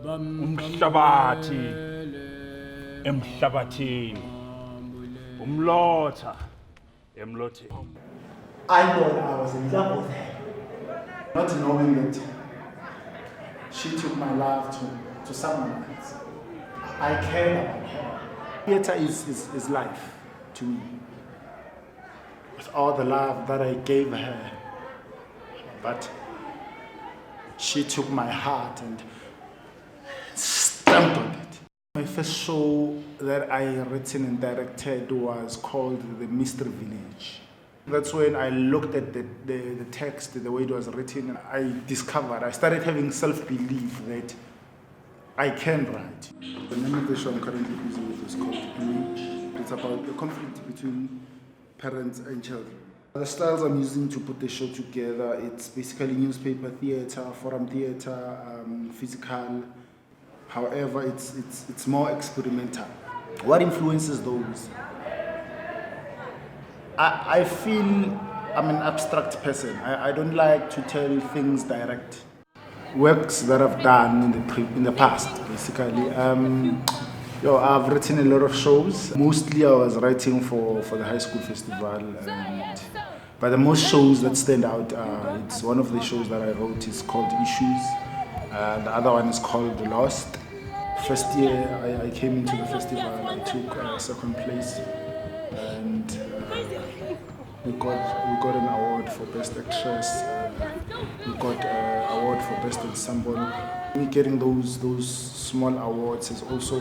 Umhlabathi emhlabathini umlotha emlotheni. I thought I was in love with her, not knowing that she took my love to someone else. I care about her. Theater is life to me. With all the love that I gave her, but she took my heart and stamped on it. My first show that I written and directed was called The Mystery Village. That's when I looked at the text, the way it was written, I started having self-belief that I can write. The name of the show I'm currently busy with is called Image. It's about the conflict between parents and children. The styles I'm using to put the show together, it's basically newspaper theater, forum theater, physical. However, it's more experimental. What influences those? I feel I'm an abstract person. I don't like to tell things direct. Works that I've done in the past, basically. I've written a lot of shows. Mostly I was writing for the high school festival. But the most shows that stand out, it's one of the shows that I wrote is called Issues. The other one is called Lost. First year I came into the festival, I took second place. And we got an award for Best Actress. We got an award for Best Ensemble. Me getting those small awards has also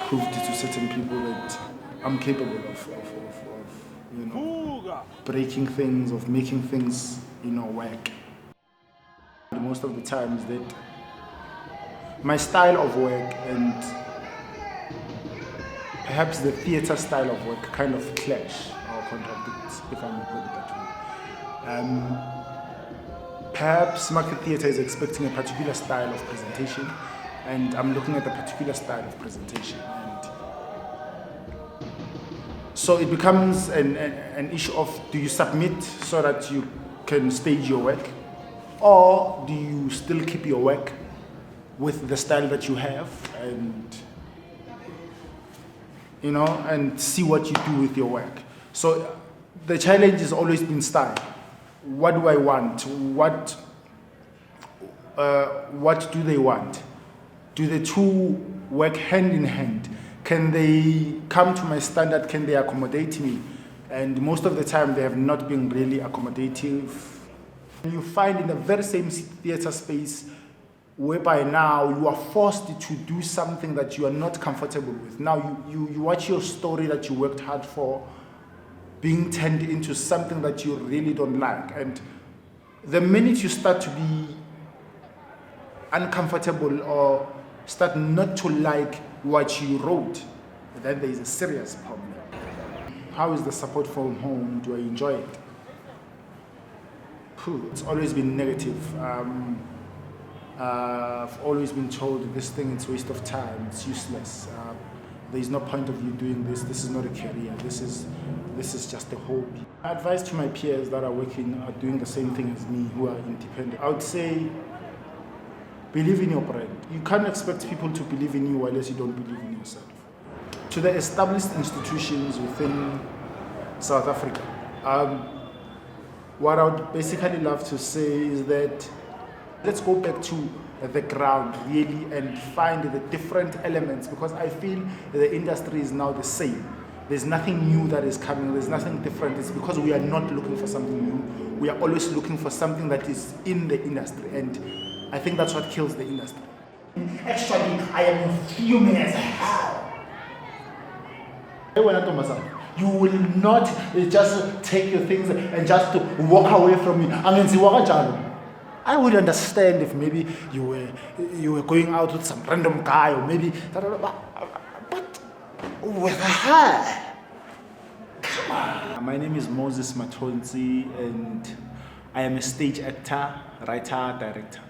proved to certain people that I'm capable of breaking things, of making things, work. Most of the time is that my style of work and perhaps the theater style of work kind of clash or contradict, if I may put it that way. Perhaps market theater is expecting a particular style of presentation, and I'm looking at a particular style of presentation. And so it becomes an issue of, do you submit so that you can stage your work, or do you still keep your work with the style that you have and see what you do with your work. So the challenge has always been style. What do I want? What do they want? Do the two work hand in hand? Can they come to my standard? Can they accommodate me? And most of the time they have not been really accommodative. You find in the very same theater space whereby now you are forced to do something that you are not comfortable with. Now you watch your story that you worked hard for being turned into something that you really don't like. And the minute you start to be uncomfortable or start not to like what you wrote, then there is a serious problem. How is the support from home? Do I enjoy it? It's always been negative. I've always been told this thing is a waste of time, it's useless. There is no point of you doing this. This is not a career. This is just a hobby. My advice to my peers that are doing the same thing as me, who are independent, I would say, believe in your brand. You can't expect people to believe in you unless you don't believe in yourself. To the established institutions within South Africa, what I would basically love to say is that let's go back to the ground really and find the different elements, because I feel the industry is now the same. There's nothing new that is coming, there's nothing different. It's because we are not looking for something new. We are always looking for something that is in the industry, and I think that's what kills the industry. Actually, I am fuming as hell. You will not just take your things and just walk away from me. I would understand if maybe you were going out with some random guy, or maybe, but with her, come on. My name is Moses Mathonsi, and I am a stage actor, writer, director.